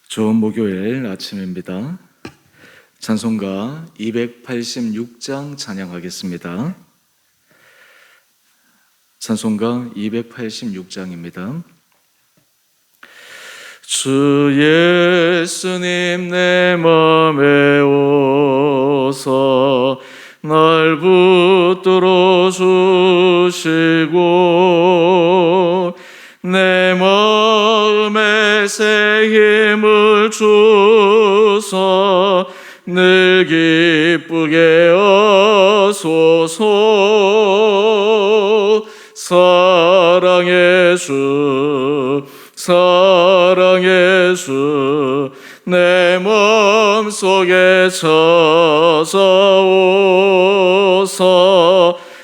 좋은 목요일 아침입니다. 찬송가 286장 찬양하겠습니다. 찬송가 286장입니다. 주 예수님 내 맘에 오서 날 붙들어 주시고 내 마음에 새 힘을 주사 늘 기쁘게 하소서. 사랑의 주 사랑의 주 내 마음속에 찾아오사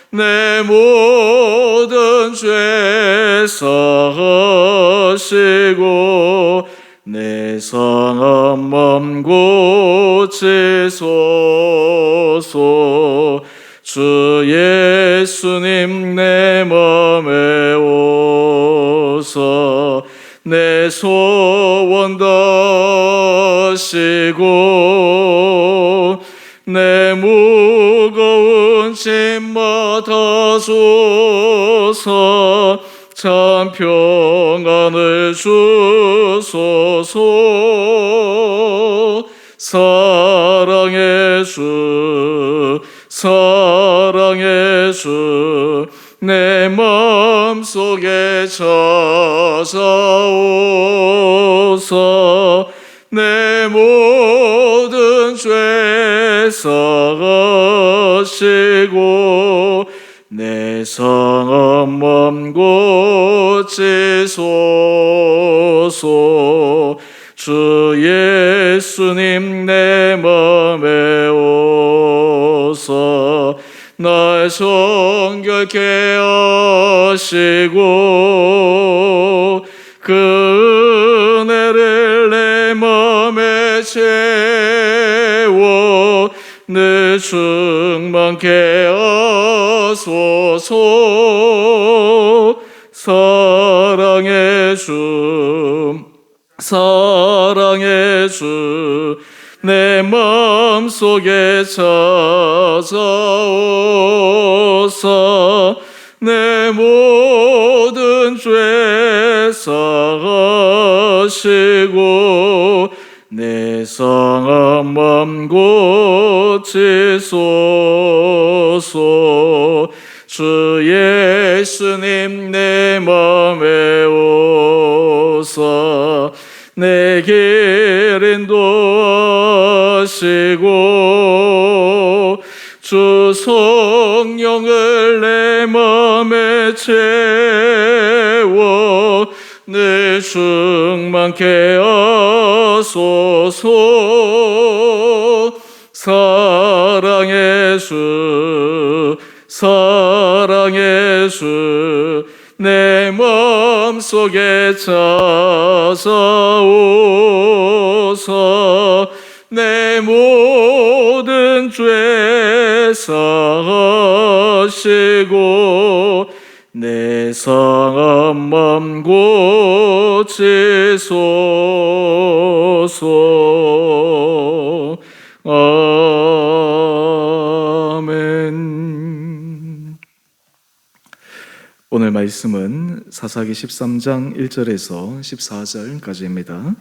내 모든 죄 사하시고 내 상한 맘 고치소서. 주 예수님 내 맘에 오사 내 소원 다시고 내 무거운 짐 맡아소서. 참 평안을 주소서. 사랑의 주 사랑의 주 내 마음속에 찾아오사 내 모든 죄 사하시고 내 상한 맘 고치소서. 주 예수님 내 맘에 오사 날 정결케 하시고 그 은혜를 내 맘에 채워 늘 충만케 하소서. 사랑의 주 사랑의 주 내 마음속에 찾아오사 내 모든 죄 사하시고 내 상한 맘 고치소서. 주 예수님 내 맘에 오사 내 길 인도하시고 주 성령을 내 맘에 채워 늘 충만케 하소서. 사랑의 주 사랑의 주 내 마음속에 찾아오사 내 모든 죄 사하시고 내 상한 맘 고치소서. 아멘. 오늘 말씀은 사사기 13장 1절에서 14절까지입니다.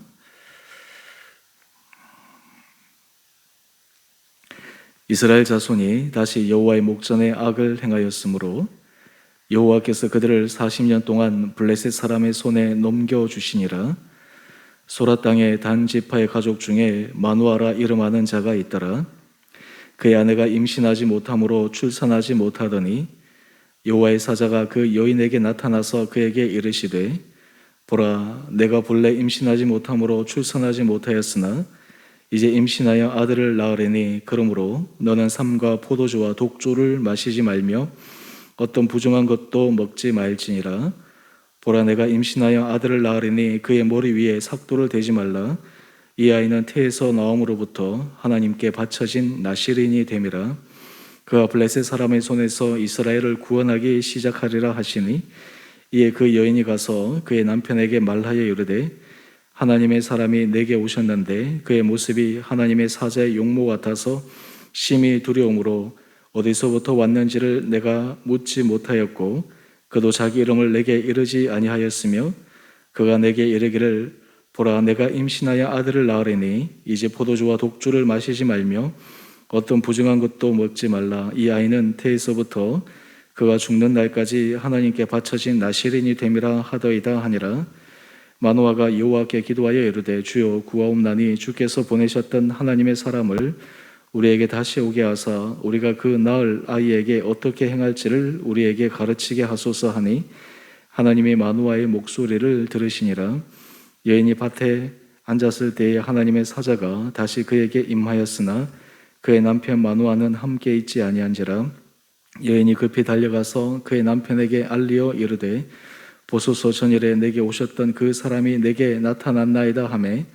이스라엘 자손이 다시 여호와의 목전에 악을 행하였으므로 여호와께서 그들을 40년 동안 블레셋 사람의 손에 넘겨주시니라. 소라 땅의 단 지파의 가족 중에 마누아라 이름하는 자가 있더라. 그의 아내가 임신하지 못함으로 출산하지 못하더니 여호와의 사자가 그 여인에게 나타나서 그에게 이르시되 보라 내가 본래 임신하지 못함으로 출산하지 못하였으나 이제 임신하여 아들을 낳으리니 그러므로 너는 삼과 포도주와 독주를 마시지 말며 어떤 부정한 것도 먹지 말지니라. 보라 내가 임신하여 아들을 낳으리니 그의 머리 위에 삭도를 대지 말라. 이 아이는 태에서 나옴으로부터 하나님께 바쳐진 나실인이 됨이라. 그가 블레셋 사람의 손에서 이스라엘을 구원하기 시작하리라 하시니 이에 그 여인이 가서 그의 남편에게 말하여 이르되 하나님의 사람이 내게 오셨는데 그의 모습이 하나님의 사자의 용모 같아서 심히 두려움으로 어디서부터 왔는지를 내가 묻지 못하였고 그도 자기 이름을 내게 이르지 아니하였으며 그가 내게 이르기를 보라 내가 임신하여 아들을 낳으리니 이제 포도주와 독주를 마시지 말며 어떤 부정한 것도 먹지 말라. 이 아이는 태에서부터 그가 죽는 날까지 하나님께 바쳐진 나시린이 됨이라 하더이다 하니라. 마노아가 여호와께 기도하여 이르되 주여 구하옵나니 주께서 보내셨던 하나님의 사람을 우리에게 다시 오게 하사 우리가 그 낳을 아이에게 어떻게 행할지를 우리에게 가르치게 하소서 하니 하나님이 마노아의 목소리를 들으시니라. 여인이 밭에 앉았을 때에 하나님의 사자가 다시 그에게 임하였으나 그의 남편 마노아는 함께 있지 아니한지라. 여인이 급히 달려가서 그의 남편에게 알리어 이르되 보소서 전일에 내게 오셨던 그 사람이 내게 나타났나이다 하매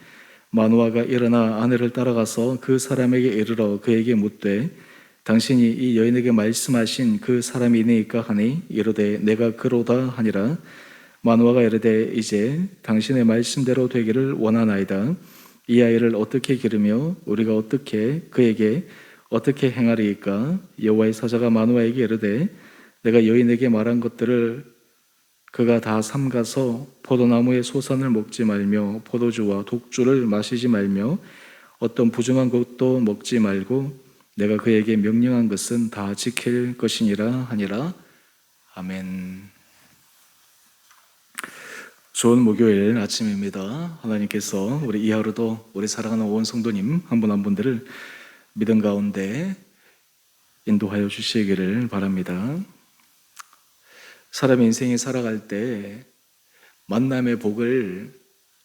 마노아가 일어나 아내를 따라가서 그 사람에게 이르러 그에게 묻되 당신이 이 여인에게 말씀하신 그 사람이니까 하니 이르되 내가 그로다 하니라. 마노아가 이르되 이제 당신의 말씀대로 되기를 원하나이다. 이 아이를 어떻게 기르며 우리가 어떻게 그에게 어떻게 행하리이까. 여호와의 사자가 마노아에게 이르되 내가 여인에게 말한 것들을 그가 다 삼가서 포도나무의 소산을 먹지 말며 포도주와 독주를 마시지 말며 어떤 부정한 것도 먹지 말고 내가 그에게 명령한 것은 다 지킬 것이니라 하니라. 아멘. 좋은 목요일 아침입니다. 하나님께서 우리 이 하루도 우리 사랑하는 온 성도님 한 분 한 분들을 믿음 가운데 인도하여 주시기를 바랍니다. 사람의 인생이 살아갈 때 만남의 복을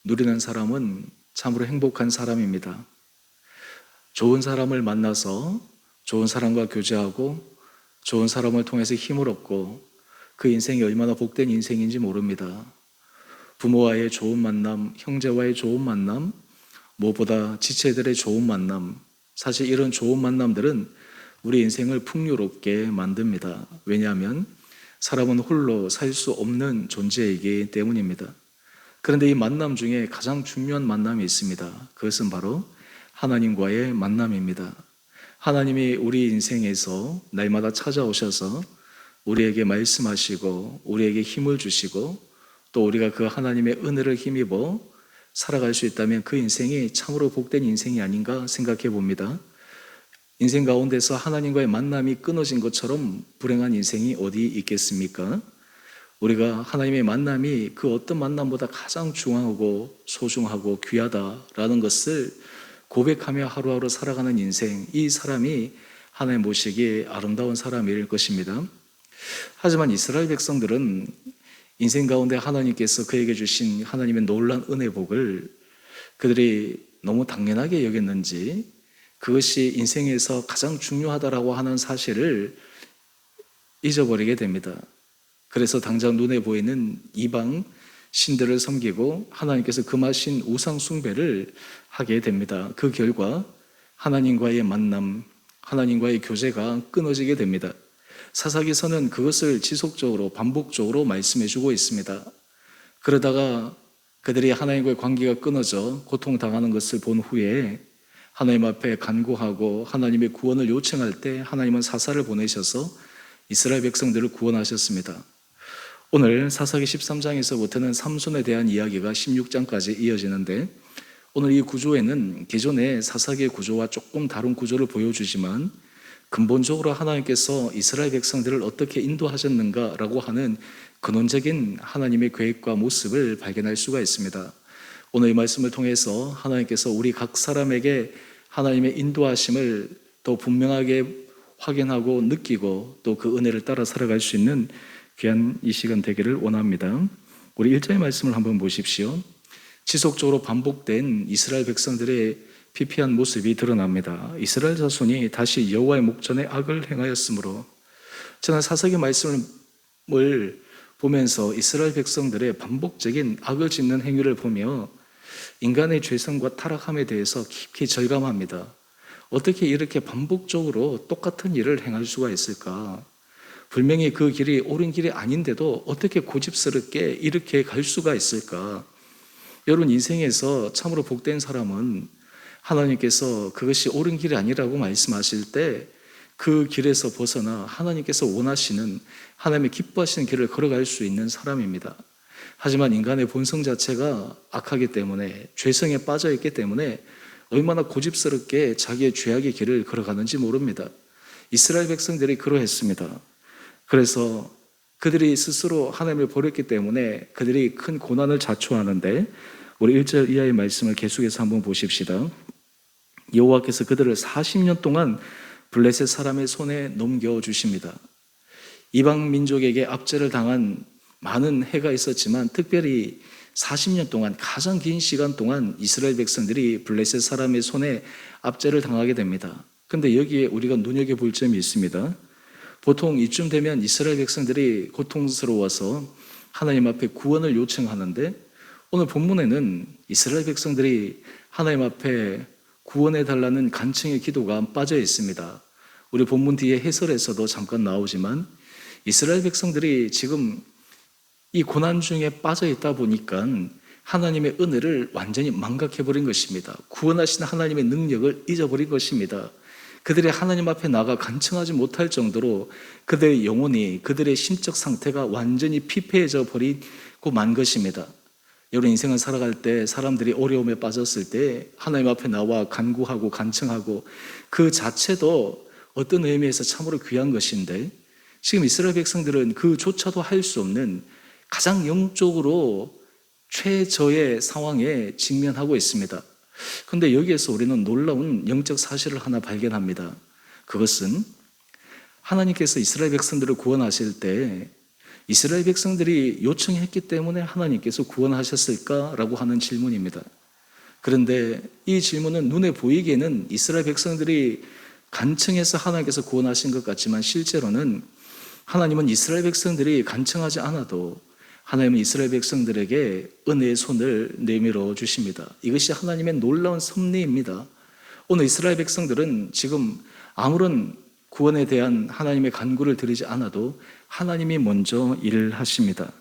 누리는 사람은 참으로 행복한 사람입니다. 좋은 사람을 만나서 좋은 사람과 교제하고 좋은 사람을 통해서 힘을 얻고 그 인생이 얼마나 복된 인생인지 모릅니다. 부모와의 좋은 만남, 형제와의 좋은 만남, 무엇보다 지체들의 좋은 만남, 사실 이런 좋은 만남들은 우리 인생을 풍요롭게 만듭니다. 왜냐하면 사람은 홀로 살 수 없는 존재이기 때문입니다. 그런데 이 만남 중에 가장 중요한 만남이 있습니다. 그것은 바로 하나님과의 만남입니다. 하나님이 우리 인생에서 날마다 찾아오셔서 우리에게 말씀하시고 우리에게 힘을 주시고 또 우리가 그 하나님의 은혜를 힘입어 살아갈 수 있다면 그 인생이 참으로 복된 인생이 아닌가 생각해 봅니다. 인생 가운데서 하나님과의 만남이 끊어진 것처럼 불행한 인생이 어디 있겠습니까? 우리가 하나님의 만남이 그 어떤 만남보다 가장 중요하고 소중하고 귀하다라는 것을 고백하며 하루하루 살아가는 인생, 이 사람이 하나님 모시기에 아름다운 사람일 것입니다. 하지만 이스라엘 백성들은 인생 가운데 하나님께서 그에게 주신 하나님의 놀라운 은혜 복을 그들이 너무 당연하게 여겼는지 그것이 인생에서 가장 중요하다라고 하는 사실을 잊어버리게 됩니다. 그래서 당장 눈에 보이는 이방 신들을 섬기고 하나님께서 금하신 우상 숭배를 하게 됩니다. 그 결과 하나님과의 만남, 하나님과의 교제가 끊어지게 됩니다. 사사기서는 그것을 지속적으로 반복적으로 말씀해 주고 있습니다. 그러다가 그들이 하나님과의 관계가 끊어져 고통당하는 것을 본 후에 하나님 앞에 간구하고 하나님의 구원을 요청할 때 하나님은 사사를 보내셔서 이스라엘 백성들을 구원하셨습니다. 오늘 사사기 13장에서부터는 삼손에 대한 이야기가 16장까지 이어지는데 오늘 이 구조에는 기존의 사사기의 구조와 조금 다른 구조를 보여주지만 근본적으로 하나님께서 이스라엘 백성들을 어떻게 인도하셨는가라고 하는 근원적인 하나님의 계획과 모습을 발견할 수가 있습니다. 오늘 이 말씀을 통해서 하나님께서 우리 각 사람에게 하나님의 인도하심을 더 분명하게 확인하고 느끼고 또 그 은혜를 따라 살아갈 수 있는 귀한 이 시간 되기를 원합니다. 우리 1절의 말씀을 한번 보십시오. 지속적으로 반복된 이스라엘 백성들의 피폐한 모습이 드러납니다. 이스라엘 자손이 다시 여호와의 목전에 악을 행하였으므로. 저는 사사기 말씀을 보면서 이스라엘 백성들의 반복적인 악을 짓는 행위를 보며 인간의 죄성과 타락함에 대해서 깊이 절감합니다. 어떻게 이렇게 반복적으로 똑같은 일을 행할 수가 있을까? 분명히 그 길이 옳은 길이 아닌데도 어떻게 고집스럽게 이렇게 갈 수가 있을까? 여러분, 인생에서 참으로 복된 사람은 하나님께서 그것이 옳은 길이 아니라고 말씀하실 때 그 길에서 벗어나 하나님께서 원하시는, 하나님의 기뻐하시는 길을 걸어갈 수 있는 사람입니다. 하지만 인간의 본성 자체가 악하기 때문에, 죄성에 빠져 있기 때문에 얼마나 고집스럽게 자기의 죄악의 길을 걸어가는지 모릅니다. 이스라엘 백성들이 그러했습니다. 그래서 그들이 스스로 하나님을 버렸기 때문에 그들이 큰 고난을 자초하는데, 우리 1절 이하의 말씀을 계속해서 한번 보십시다. 여호와께서 그들을 40년 동안 블레셋 사람의 손에 넘겨주십니다. 이방 민족에게 압제를 당한 많은 해가 있었지만 특별히 40년 동안, 가장 긴 시간 동안 이스라엘 백성들이 블레셋 사람의 손에 압제를 당하게 됩니다. 그런데 여기에 우리가 눈여겨볼 점이 있습니다. 보통 이쯤 되면 이스라엘 백성들이 고통스러워서 하나님 앞에 구원을 요청하는데, 오늘 본문에는 이스라엘 백성들이 하나님 앞에 구원해달라는 간청의 기도가 빠져 있습니다. 우리 본문 뒤에 해설에서도 잠깐 나오지만 이스라엘 백성들이 지금 이 고난 중에 빠져 있다 보니까 하나님의 은혜를 완전히 망각해버린 것입니다. 구원하신 하나님의 능력을 잊어버린 것입니다. 그들이 하나님 앞에 나가 간청하지 못할 정도로 그들의 영혼이, 그들의 심적 상태가 완전히 피폐해져 버리고 만 것입니다. 여러분, 인생을 살아갈 때 사람들이 어려움에 빠졌을 때 하나님 앞에 나와 간구하고 간청하고 그 자체도 어떤 의미에서 참으로 귀한 것인데, 지금 이스라엘 백성들은 그조차도 할 수 없는 가장 영적으로 최저의 상황에 직면하고 있습니다. 그런데 여기에서 우리는 놀라운 영적 사실을 하나 발견합니다. 그것은 하나님께서 이스라엘 백성들을 구원하실 때 이스라엘 백성들이 요청했기 때문에 하나님께서 구원하셨을까라고 하는 질문입니다. 그런데 이 질문은 눈에 보이기에는 이스라엘 백성들이 간청해서 하나님께서 구원하신 것 같지만, 실제로는 하나님은 이스라엘 백성들이 간청하지 않아도 하나님은 이스라엘 백성들에게 은혜의 손을 내밀어 주십니다. 이것이 하나님의 놀라운 섭리입니다. 오늘 이스라엘 백성들은 지금 아무런 구원에 대한 하나님의 간구를 드리지 않아도 하나님이 먼저 일을 하십니다.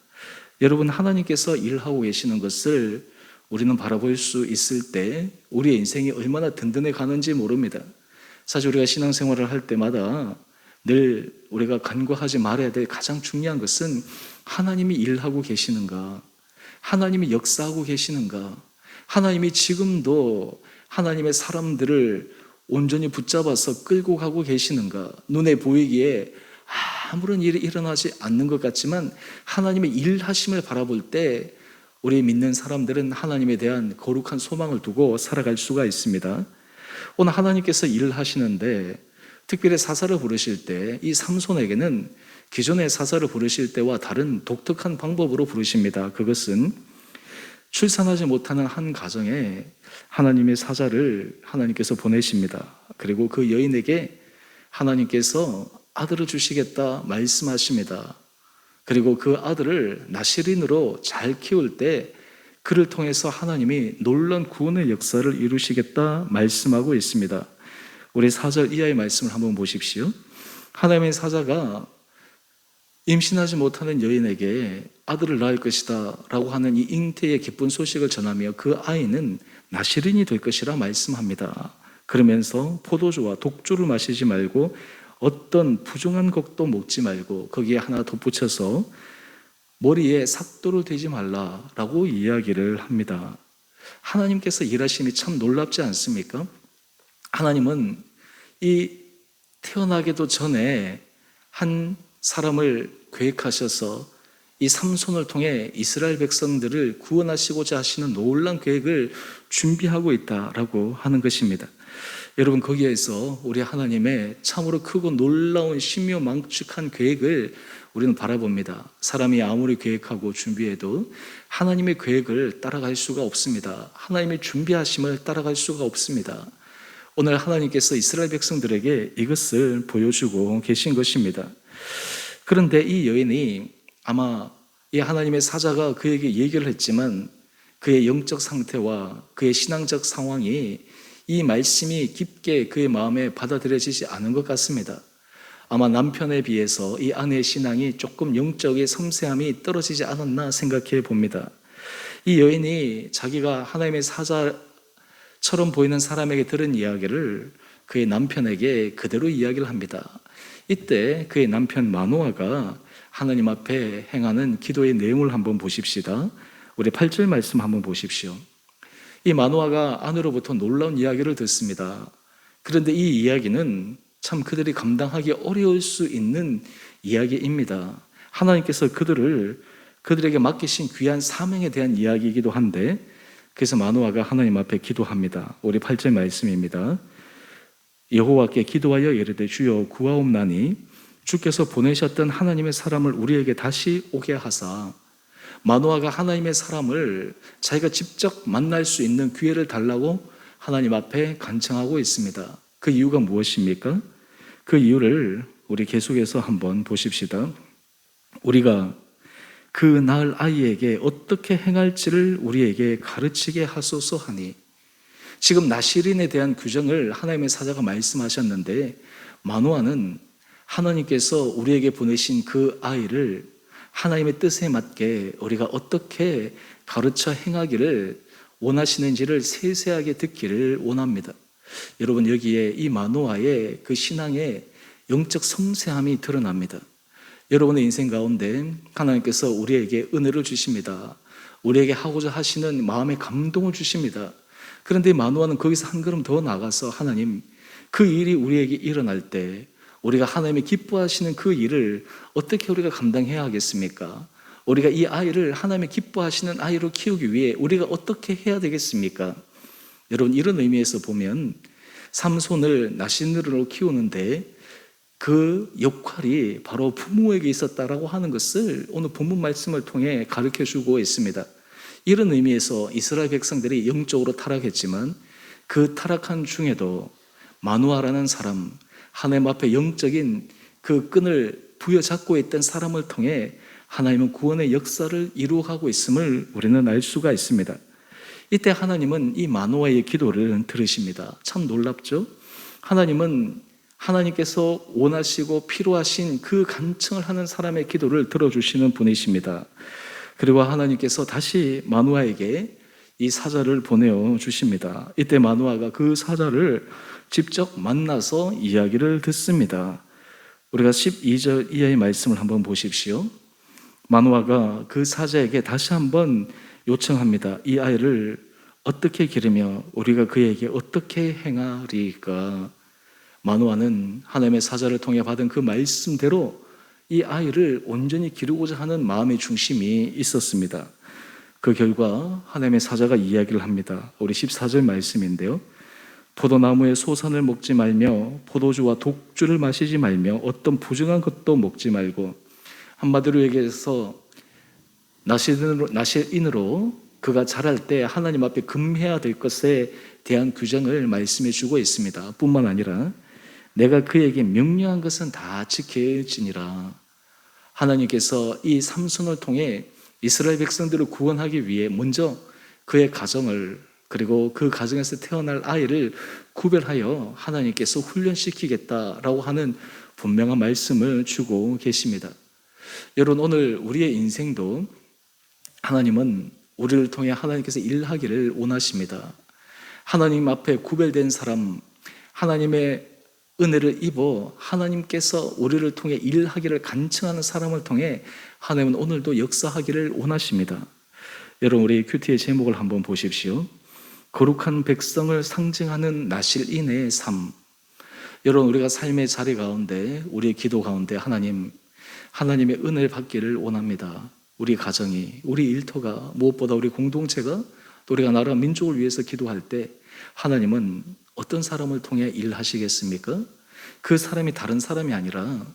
여러분, 하나님께서 일하고 계시는 것을 우리는 바라볼 수 있을 때 우리의 인생이 얼마나 든든해 가는지 모릅니다. 사실 우리가 신앙생활을 할 때마다 늘 우리가 간구하지 말아야 될 가장 중요한 것은 하나님이 일하고 계시는가, 하나님이 역사하고 계시는가, 하나님이 지금도 하나님의 사람들을 온전히 붙잡아서 끌고 가고 계시는가. 눈에 보이기에 아무런 일이 일어나지 않는 것 같지만 하나님의 일하심을 바라볼 때 우리 믿는 사람들은 하나님에 대한 거룩한 소망을 두고 살아갈 수가 있습니다. 오늘 하나님께서 일을 하시는데 특별히 사사를 부르실 때 이 삼손에게는 기존의 사사를 부르실 때와 다른 독특한 방법으로 부르십니다. 그것은 출산하지 못하는 한 가정에 하나님의 사자를 하나님께서 보내십니다. 그리고 그 여인에게 하나님께서 아들을 주시겠다 말씀하십니다. 그리고 그 아들을 나시린으로 잘 키울 때 그를 통해서 하나님이 놀라운 구원의 역사를 이루시겠다 말씀하고 있습니다. 우리 4절 이하의 말씀을 한번 보십시오. 하나님의 사자가 임신하지 못하는 여인에게 아들을 낳을 것이다 라고 하는 이 잉태의 기쁜 소식을 전하며 그 아이는 나시린이 될 것이라 말씀합니다. 그러면서 포도주와 독주를 마시지 말고 어떤 부정한 것도 먹지 말고 거기에 하나 덧붙여서 머리에 삭도를 대지 말라라고 이야기를 합니다. 하나님께서 일하심이 참 놀랍지 않습니까? 하나님은 이 태어나기도 전에 한 사람을 계획하셔서 이 삼손을 통해 이스라엘 백성들을 구원하시고자 하시는 놀라운 계획을 준비하고 있다라고 하는 것입니다. 여러분, 거기에서 우리 하나님의 참으로 크고 놀라운 신묘망측한 계획을 우리는 바라봅니다. 사람이 아무리 계획하고 준비해도 하나님의 계획을 따라갈 수가 없습니다. 하나님의 준비하심을 따라갈 수가 없습니다. 오늘 하나님께서 이스라엘 백성들에게 이것을 보여주고 계신 것입니다. 그런데 이 여인이 아마 이 하나님의 사자가 그에게 얘기를 했지만 그의 영적 상태와 그의 신앙적 상황이 이 말씀이 깊게 그의 마음에 받아들여지지 않은 것 같습니다. 아마 남편에 비해서 이 아내의 신앙이 조금 영적인 섬세함이 떨어지지 않았나 생각해 봅니다. 이 여인이 자기가 하나님의 사자처럼 보이는 사람에게 들은 이야기를 그의 남편에게 그대로 이야기를 합니다. 이때 그의 남편 마노아가 하나님 앞에 행하는 기도의 내용을 한번 보십시다. 우리 8절 말씀 한번 보십시오. 이 마노아가 아내로부터 놀라운 이야기를 듣습니다. 그런데 이 이야기는 참 그들이 감당하기 어려울 수 있는 이야기입니다. 하나님께서 그들에게 맡기신 귀한 사명에 대한 이야기이기도 한데, 그래서 마노아가 하나님 앞에 기도합니다. 우리 8절 말씀입니다. 여호와께 기도하여 이르되 주여 구하옵나니 주께서 보내셨던 하나님의 사람을 우리에게 다시 오게 하사. 마노아가 하나님의 사람을 자기가 직접 만날 수 있는 기회를 달라고 하나님 앞에 간청하고 있습니다. 그 이유가 무엇입니까? 그 이유를 우리 계속해서 한번 보십시다. 우리가 그 낳을 아이에게 어떻게 행할지를 우리에게 가르치게 하소서 하니. 지금 나실인에 대한 규정을 하나님의 사자가 말씀하셨는데, 마노아는 하나님께서 우리에게 보내신 그 아이를 하나님의 뜻에 맞게 우리가 어떻게 가르쳐 행하기를 원하시는지를 세세하게 듣기를 원합니다. 여러분, 여기에 이 마노아의 그 신앙의 영적 섬세함이 드러납니다. 여러분의 인생 가운데 하나님께서 우리에게 은혜를 주십니다. 우리에게 하고자 하시는 마음의 감동을 주십니다. 그런데 마노아는 거기서 한 걸음 더 나가서 하나님, 그 일이 우리에게 일어날 때 우리가 하나님이 기뻐하시는 그 일을 어떻게 우리가 감당해야 하겠습니까? 우리가 이 아이를 하나님이 기뻐하시는 아이로 키우기 위해 우리가 어떻게 해야 되겠습니까? 여러분, 이런 의미에서 보면 삼손을 나시느로 키우는데 그 역할이 바로 부모에게 있었다라고 하는 것을 오늘 본문 말씀을 통해 가르쳐 주고 있습니다. 이런 의미에서 이스라엘 백성들이 영적으로 타락했지만 그 타락한 중에도 마노아라는 사람, 하나님 앞에 영적인 그 끈을 부여잡고 있던 사람을 통해 하나님은 구원의 역사를 이루어가고 있음을 우리는 알 수가 있습니다. 이때 하나님은 이 마노아의 기도를 들으십니다. 참 놀랍죠? 하나님께서 원하시고 필요하신 그 간청을 하는 사람의 기도를 들어주시는 분이십니다. 그리고 하나님께서 다시 마노아에게 이 사자를 보내어 주십니다. 이때 마노아가 그 사자를 직접 만나서 이야기를 듣습니다. 우리가 12절 이하의 말씀을 한번 보십시오. 마노아가 그 사자에게 다시 한번 요청합니다. 이 아이를 어떻게 기르며 우리가 그에게 어떻게 행하리까? 마노아는 하나님의 사자를 통해 받은 그 말씀대로 이 아이를 온전히 기르고자 하는 마음의 중심이 있었습니다. 그 결과 하나님의 사자가 이야기를 합니다. 우리 14절 말씀인데요. 포도나무의 소산을 먹지 말며 포도주와 독주를 마시지 말며 어떤 부정한 것도 먹지 말고, 한마디로 얘기해서 나실인으로 그가 자랄 때 하나님 앞에 금해야 될 것에 대한 규정을 말씀해 주고 있습니다. 뿐만 아니라 내가 그에게 명령한 것은 다 지켜지니라. 하나님께서 이 삼손을 통해 이스라엘 백성들을 구원하기 위해 먼저 그의 가정을, 그리고 그 가정에서 태어날 아이를 구별하여 하나님께서 훈련시키겠다라고 하는 분명한 말씀을 주고 계십니다. 여러분, 오늘 우리의 인생도 하나님은 우리를 통해 하나님께서 일하기를 원하십니다. 하나님 앞에 구별된 사람, 하나님의 은혜를 입어 하나님께서 우리를 통해 일하기를 간청하는 사람을 통해 하나님은 오늘도 역사하기를 원하십니다. 여러분, 우리 큐티의 제목을 한번 보십시오. 거룩한 백성을 상징하는 나실인의 삶. 여러분, 우리가 삶의 자리 가운데, 우리의 기도 가운데 하나님의 은혜를 받기를 원합니다. 우리 가정이, 우리 일터가, 무엇보다 우리 공동체가, 또 우리가 나라 민족을 위해서 기도할 때 하나님은 어떤 사람을 통해 일하시겠습니까? 그 사람이 다른 사람이 아니라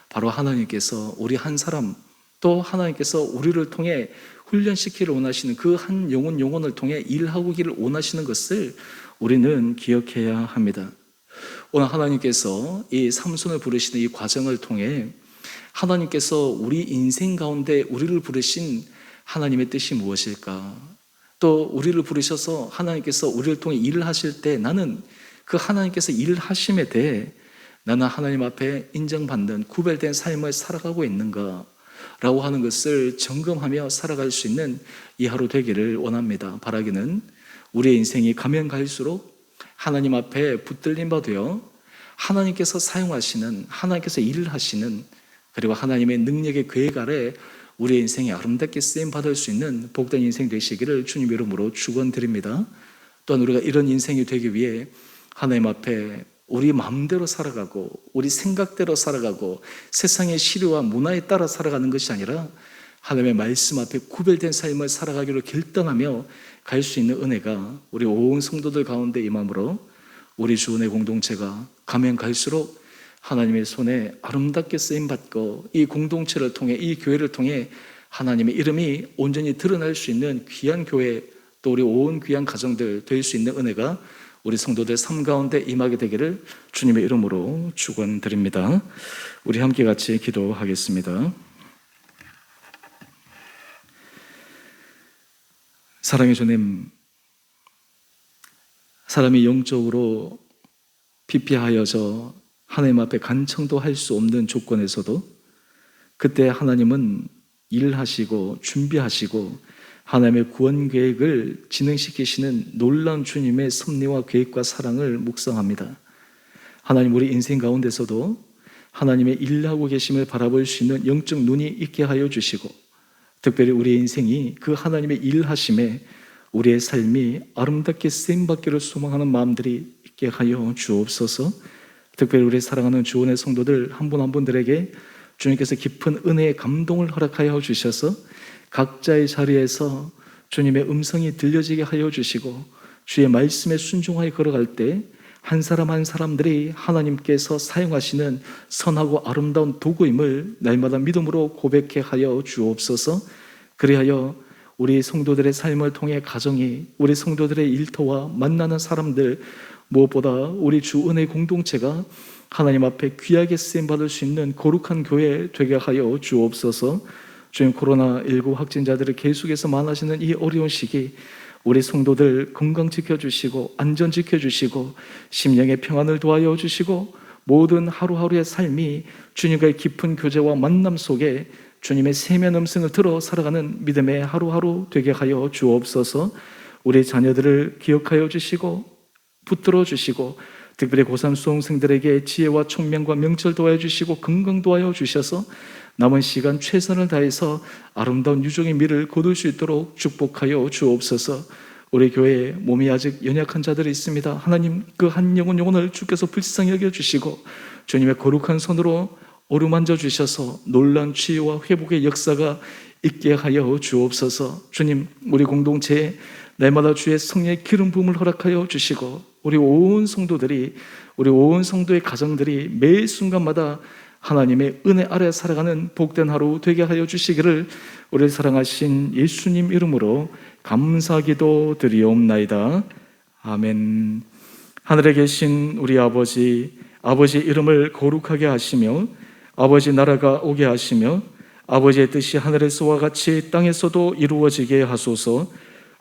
바로 하나님께서 우리 한 사람, 또 하나님께서 우리를 통해 훈련시키기를 원하시는 그 한 영혼을 통해 일하기를 원하시는 것을 우리는 기억해야 합니다. 오늘 하나님께서 이 삼손을 부르시는 이 과정을 통해 하나님께서 우리 인생 가운데 우리를 부르신 하나님의 뜻이 무엇일까? 또 우리를 부르셔서 하나님께서 우리를 통해 일을 하실 때 나는 그 하나님께서 일을 하심에 대해 나는 하나님 앞에 인정받는 구별된 삶을 살아가고 있는가? 라고 하는 것을 점검하며 살아갈 수 있는 이 하루 되기를 원합니다. 바라기는 우리의 인생이 가면 갈수록 하나님 앞에 붙들림 받으여 하나님께서 사용하시는, 하나님께서 일을 하시는, 그리고 하나님의 능력의 계획 아래 우리의 인생이 아름답게 쓰임 받을 수 있는 복된 인생 되시기를 주님 이름으로 축원드립니다. 또한 우리가 이런 인생이 되기 위해 하나님 앞에 우리 마음대로 살아가고 우리 생각대로 살아가고 세상의 시류와 문화에 따라 살아가는 것이 아니라 하나님의 말씀 앞에 구별된 삶을 살아가기로 결단하며 갈 수 있는 은혜가 우리 온 성도들 가운데 임함으로 우리 주은혜 공동체가 가면 갈수록 하나님의 손에 아름답게 쓰임받고 이 공동체를 통해, 이 교회를 통해 하나님의 이름이 온전히 드러날 수 있는 귀한 교회, 또 우리 온 귀한 가정들 될 수 있는 은혜가 우리 성도들 삶 가운데 임하게 되기를 주님의 이름으로 축원드립니다. 우리 함께 같이 기도하겠습니다. 사랑의 주님, 사람이 영적으로 피폐하여져 하나님 앞에 간청도 할 수 없는 조건에서도 그때 하나님은 일하시고 준비하시고 하나님의 구원 계획을 진행시키시는 놀라운 주님의 섭리와 계획과 사랑을 묵상합니다. 하나님, 우리 인생 가운데서도 하나님의 일하고 계심을 바라볼 수 있는 영적 눈이 있게 하여 주시고, 특별히 우리의 인생이 그 하나님의 일하심에 우리의 삶이 아름답게 쓰임받기를 소망하는 마음들이 있게 하여 주옵소서. 특별히 우리 사랑하는 주원의 성도들 한 분 한 분들에게 주님께서 깊은 은혜의 감동을 허락하여 주셔서 각자의 자리에서 주님의 음성이 들려지게 하여 주시고, 주의 말씀에 순종하여 걸어갈 때 한 사람 한 사람들이 하나님께서 사용하시는 선하고 아름다운 도구임을 날마다 믿음으로 고백해 하여 주옵소서. 그리하여 우리 성도들의 삶을 통해 가정이, 우리 성도들의 일터와 만나는 사람들, 무엇보다 우리 주 은혜 공동체가 하나님 앞에 귀하게 쓰임받을 수 있는 거룩한 교회 되게 하여 주옵소서. 주님, 코로나19 확진자들을 계속해서 많아지는 이 어려운 시기 우리 성도들 건강 지켜주시고 안전 지켜주시고 심령의 평안을 도와여 주시고 모든 하루하루의 삶이 주님과의 깊은 교제와 만남 속에 주님의 세면 음성을 들어 살아가는 믿음의 하루하루 되게 하여 주옵소서. 우리 자녀들을 기억하여 주시고 붙들어 주시고 특별히 고3 수험생들에게 지혜와 총명과 명철 도와여 주시고 건강 도와여 주셔서 남은 시간 최선을 다해서 아름다운 유종의 미를 거둘 수 있도록 축복하여 주옵소서. 우리 교회에 몸이 아직 연약한 자들이 있습니다. 하나님, 그 한 영혼을 주께서 불쌍히 여겨주시고 주님의 거룩한 손으로 어루만져 주셔서 놀라운 치유와 회복의 역사가 있게 하여 주옵소서. 주님, 우리 공동체에 날마다 주의 성령의 기름 부음을 허락하여 주시고 우리 온 성도들이, 우리 온 성도의 가정들이 매 순간마다 하나님의 은혜 아래 살아가는 복된 하루 되게 하여 주시기를 우리를 사랑하신 예수님 이름으로 감사기도 드리옵나이다. 아멘. 하늘에 계신 우리 아버지 이름을 거룩하게 하시며 아버지 나라가 오게 하시며 아버지의 뜻이 하늘에서와 같이 땅에서도 이루어지게 하소서.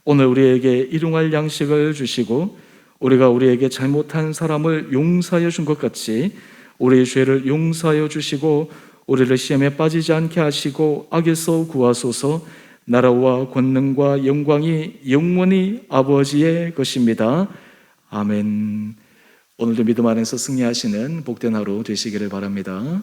오늘 우리에게 일용할 양식을 주시고 우리가 우리에게 잘못한 사람을 용서하여 준 것 같이 우리의 죄를 용서하여 주시고 우리를 시험에 빠지지 않게 하시고 악에서 구하소서. 나라와 권능과 영광이 영원히 아버지의 것입니다. 아멘. 오늘도 믿음 안에서 승리하시는 복된 하루 되시기를 바랍니다.